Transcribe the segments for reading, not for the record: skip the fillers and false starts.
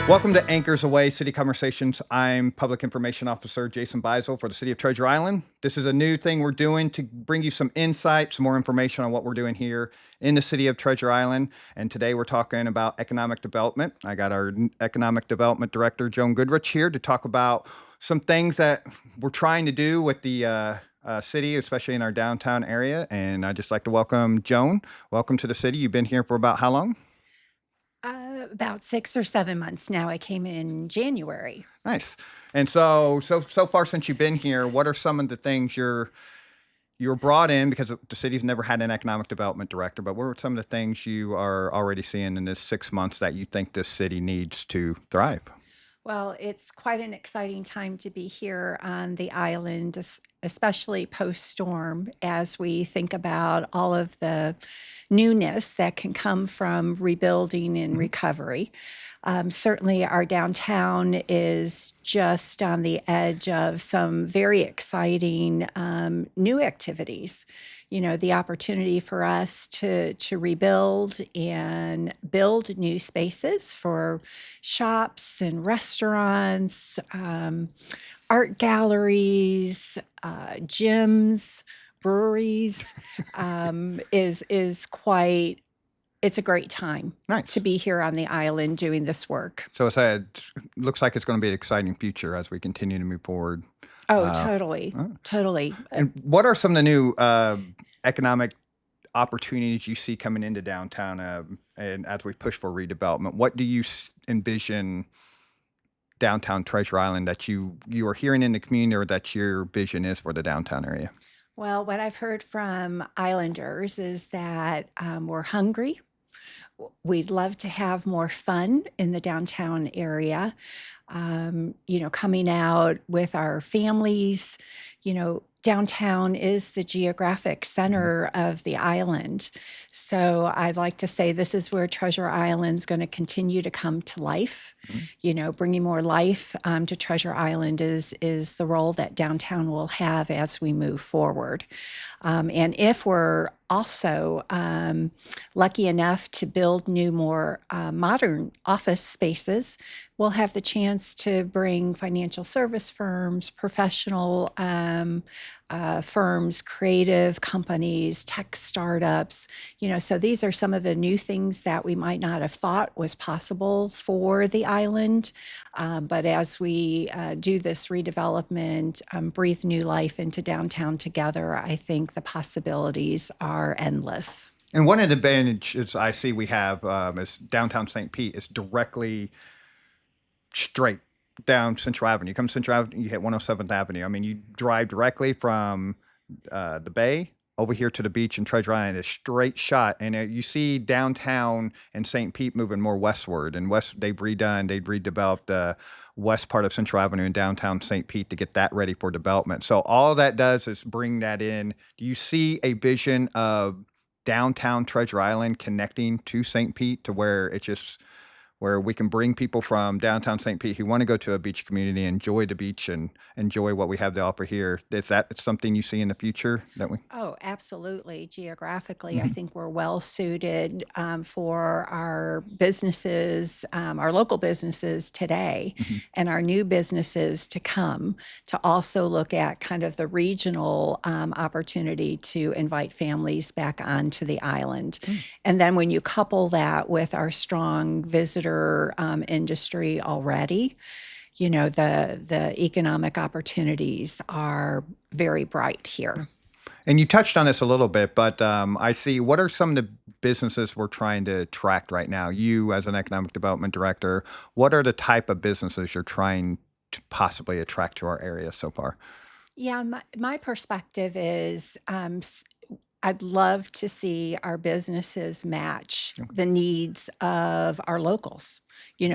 Welcome to Anchors Aweigh City Conversations. I'm Public Information Officer Jason Beisel for the City of Treasure Island. This is a new thing we're doing to bring you some insight, some more information on what we're doing here in the City of Treasure Island. And today we're talking about economic development. I got our Economic Development Director, Joan Goodrich, here to talk about some things that we're trying to do with the city, especially in our downtown area. And I'd just like to welcome Joan. Welcome to the city. You've been here for about how long? About 6 or 7 months now. I came in January. Nice. And so far since you've been here, what are some of the things you're brought in, because the city's never had an economic development director, but what are some of the things you are already seeing in this 6 months that you think this city needs to thrive? Well, it's quite an exciting time to be here on the island, especially post-storm, as we think about all of the newness that can come from rebuilding and recovery. Certainly, our downtown is just on the edge of some very exciting new activities. You know, the opportunity for us to rebuild and build new spaces for shops and restaurants, art galleries, gyms, breweries, is quite. It's a great time Nice. to be here on the island doing this work. So it looks like it's going to be an exciting future as we continue to move forward. Oh, totally. Totally. And what are some of the new economic opportunities you see coming into downtown, and as we push for redevelopment? What do you envision downtown Treasure Island that you are hearing in the community, or that your vision is for the downtown area? Well, what I've heard from islanders is that we're hungry. We'd love to have more fun in the downtown area. Coming out with our families. Downtown is the geographic center of the island. So I'd like to say this is where Treasure Island's going to continue to come to life. Bringing more life to Treasure Island is the role that downtown will have as we move forward. And if we're also lucky enough to build new, more modern office spaces, we'll have the chance to bring financial service firms, professional firms, creative companies, tech startups. So these are some of the new things that we might not have thought was possible for the island. But as we do this redevelopment, breathe new life into downtown together, I think the possibilities are endless. And one advantage I see we have is downtown St. Pete is directly straight down Central Avenue. You come Central Avenue, you hit 107th Avenue. I mean, you drive directly from the bay over here to the beach in Treasure Island, a straight shot. And you see downtown and St. Pete moving more westward. And they've redeveloped the west part of Central Avenue in downtown St. Pete to get that ready for development. So all that does is bring that in. Do you see a vision of downtown Treasure Island connecting to St. Pete, to where we can bring people from downtown St. Pete who want to go to a beach community, enjoy the beach, and enjoy what we have to offer here? Is that something you see in the future? Oh, absolutely. Geographically, I think we're well suited for our businesses, our local businesses today, and our new businesses to come, to also look at kind of the regional opportunity to invite families back onto the island. And then when you couple that with our strong visitor industry already, the economic opportunities are very bright here. And you touched on this a little bit, but I see, what are some of the businesses we're trying to attract right now? You, as an economic development director, what are the type of businesses you're trying to possibly attract to our area so far? Yeah, my perspective is I'd love to see our businesses match the needs of our locals.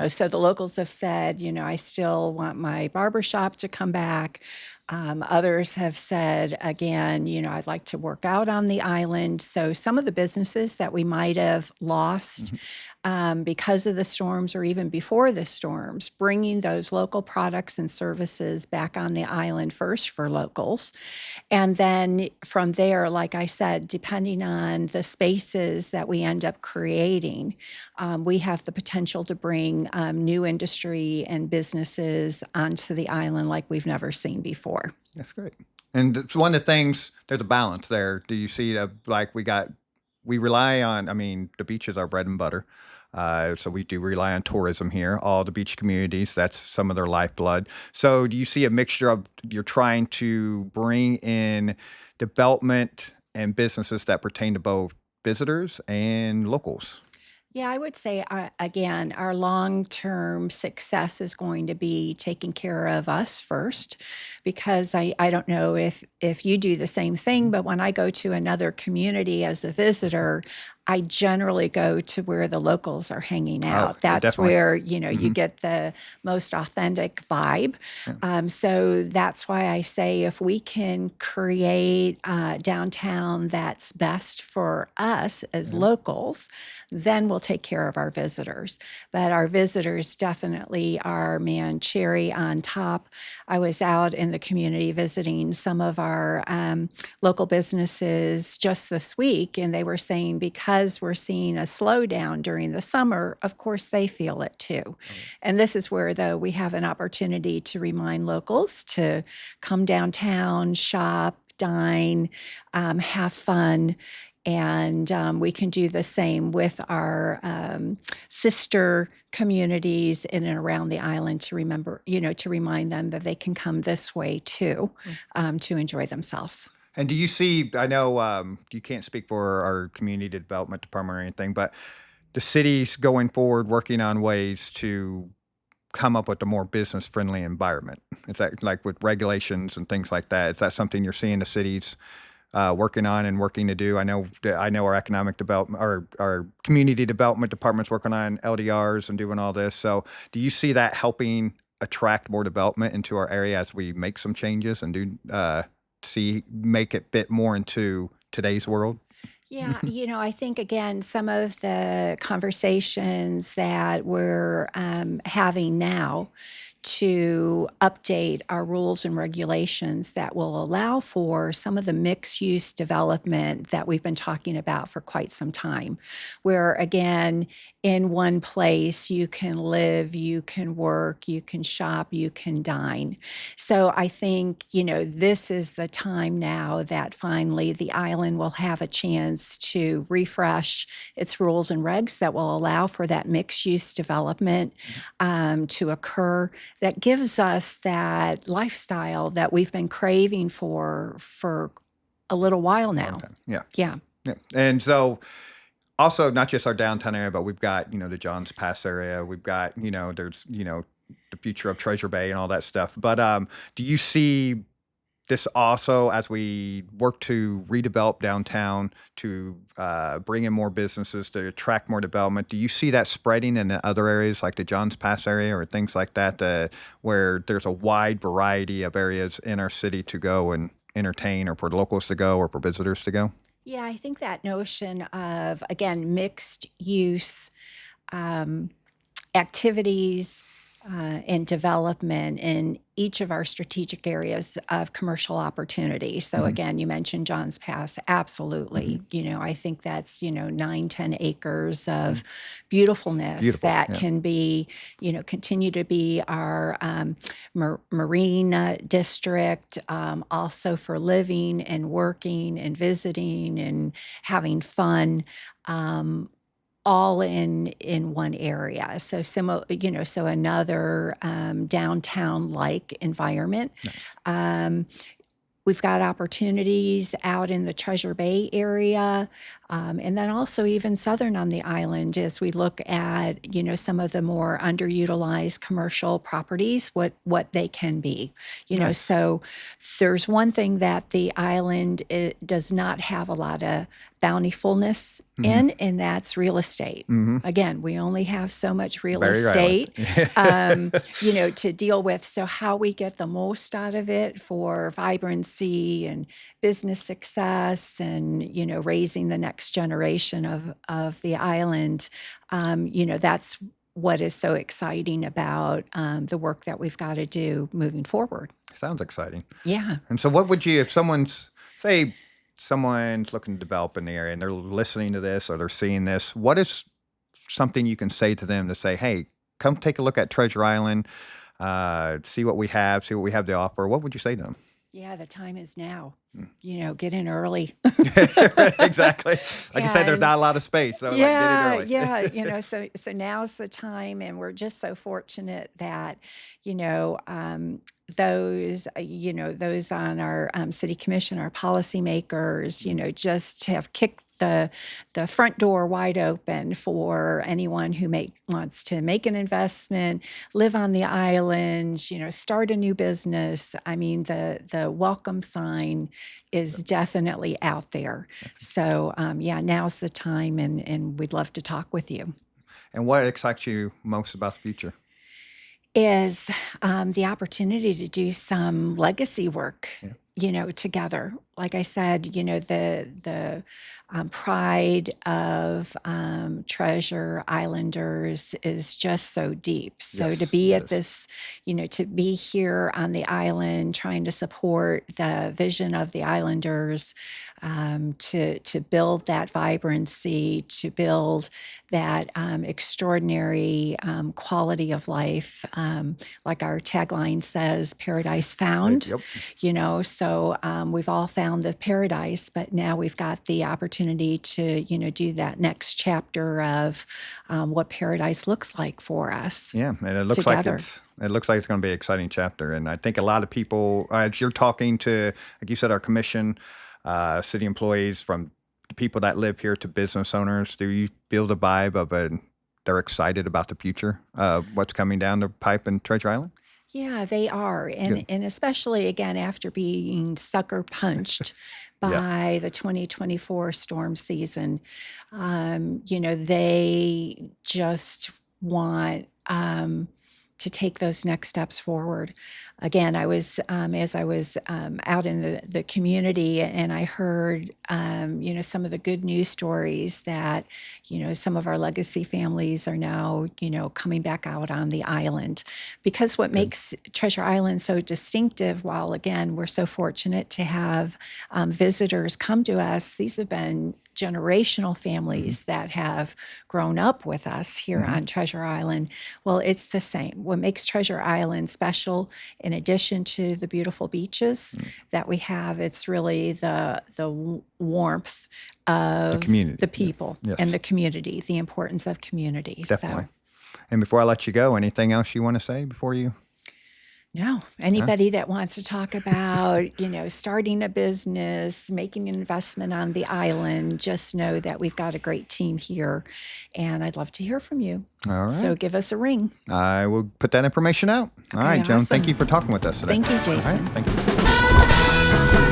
So the locals have said, I still want my barber shop to come back. Others have said, again, I'd like to work out on the island. So some of the businesses that we might have lost because of the storms or even before the storms, bringing those local products and services back on the island first for locals. And then from there, like I said, depending on the spaces that we end up creating, we have the potential to bring new industry and businesses onto the island like we've never seen before. That's great. And it's one of the things, there's a balance there. Do you see like we rely on, I mean, the beach is our bread and butter. So we do rely on tourism here, all the beach communities, that's some of their lifeblood. So do you see a mixture of, you're trying to bring in development and businesses that pertain to both visitors and locals? Yeah, I would say, again, our long-term success is going to be taking care of us first, because I don't know if you do the same thing, but when I go to another community as a visitor, I generally go to where the locals are hanging Oh, out. That's definitely. where, you Hmm. get the most authentic vibe. Yeah. So that's why I say if we can create downtown that's best for us as Yeah. locals, then we'll take care of our visitors. But our visitors definitely are, man, cherry on top. I was out in the community visiting some of our local businesses just this week, and they were saying because we're seeing a slowdown during the summer, of course they feel it too. Oh, And this is where, though, we have an opportunity to remind locals to come downtown, shop, dine, have fun. And we can do the same with our sister communities in and around the island to remember, to remind them that they can come this way too, to enjoy themselves. and do you see, I know you can't speak for our community development department or anything, but the city's going forward working on ways to come up with a more business friendly environment. Is that like with regulations and things like that? Is that something you're seeing the cities working on and working to do? I know our economic development, our community development department's working on LDRs and doing all this. So do you see that helping attract more development into our area as we make some changes and do make it fit more into today's world? Yeah, I think again, some of the conversations that we're having now to update our rules and regulations that will allow for some of the mixed use development that we've been talking about for quite some time, where again, in one place you can live, you can work, you can shop, you can dine. So I think, this is the time now that finally the island will have a chance to refresh its rules and regs that will allow for that mixed use development to occur, that gives us that lifestyle that we've been craving for a little while Long now. time. Yeah. Yeah. Yeah. And so also not just our downtown area, but we've got, the Johns Pass area. We've got, there's, the future of Treasure Bay and all that stuff. But do you see this also as we work to redevelop downtown to bring in more businesses to attract more development? Do you see that spreading in the other areas like the Johns Pass area or things like that, where there's a wide variety of areas in our city to go and entertain, or for the locals to go, or for visitors to go? Yeah, I think that notion of, again, mixed use um, activities and development in each of our strategic areas of commercial opportunity. So Hmm. again, you mentioned Johns Pass. Absolutely. Hmm. I think that's, 9, 10 acres Hmm. of beautifulness Beautiful. that Yeah. can be, continue to be our marine district, also for living and working and visiting and having fun. All in one area. So so another downtown like environment. Nice. Um, we've got opportunities out in the Treasure Bay area, and then also even southern on the island as we look at, some of the more underutilized commercial properties, what they can be. Nice. So there's one thing that the island does not have a lot of bountifulness in, and that's real estate. Again, we only have so much real Very estate, island. to deal with. So how we get the most out of it for vibrancy and business success and, raising the next generation of the island, that's what is so exciting about the work that we've got to do moving forward. Sounds exciting. Yeah. And so if someone's looking to develop in the area and they're listening to this or they're seeing this, what is something you can say to them to say, hey, come take a look at Treasure Island, see what we have to offer? What would you say to them? Yeah, the time is now. Get in early. Exactly. Like you said, there's And not a lot of space. So yeah, like, get it early. yeah, so now's the time, and we're just so fortunate that, those on our city commission, our policymakers, just have kicked the front door wide open for anyone who wants to make an investment, live on the island, start a new business. I mean, the welcome sign is definitely out there. So, now's the time, and we'd love to talk with you. And what excites you most about the future? Is the opportunity to do some legacy work, Yeah. Together. Like I said, the pride of Treasure Islanders is just so deep. So to Yes, be it at is. this, to be here on the island, trying to support the vision of the Islanders, to build that vibrancy, to build that extraordinary quality of life, like our tagline says, paradise found. Yep. So we've all found the paradise, but now we've got the opportunity to, do that next chapter of what paradise looks like for us. Yeah, and it looks together. it looks like it's going to be an exciting chapter. And I think a lot of people, as you're talking to, like you said, our commission, city employees, from the people that live here to business owners, do you feel the vibe of they're excited about the future, what's coming down the pipe in Treasure Island? Yeah, they are. Good. And especially again after being sucker punched Yeah. by the 2024 storm season, they just want to take those next steps forward. Again, I was as I was out in the community, and I heard some of the good news stories that some of our legacy families are now coming back out on the island, because what makes Treasure Island so distinctive, while again we're so fortunate to have visitors come to us, these have been generational families that have grown up with us here on Treasure Island. Well, it's the same. What makes Treasure Island special, in addition to the beautiful beaches that we have, it's really the warmth of community. the people Yes. and the community, the importance of community. Definitely. So, And before I let you go, anything else you want to say before you? no, anybody that wants to talk about, starting a business, making an investment on the island, just know that we've got a great team here, and I'd love to hear from you. All right. So give us a ring. I will put that information out. All Okay, right, Joan. Thank awesome. you for talking with us today. Thank you, All right, Jason. thank you.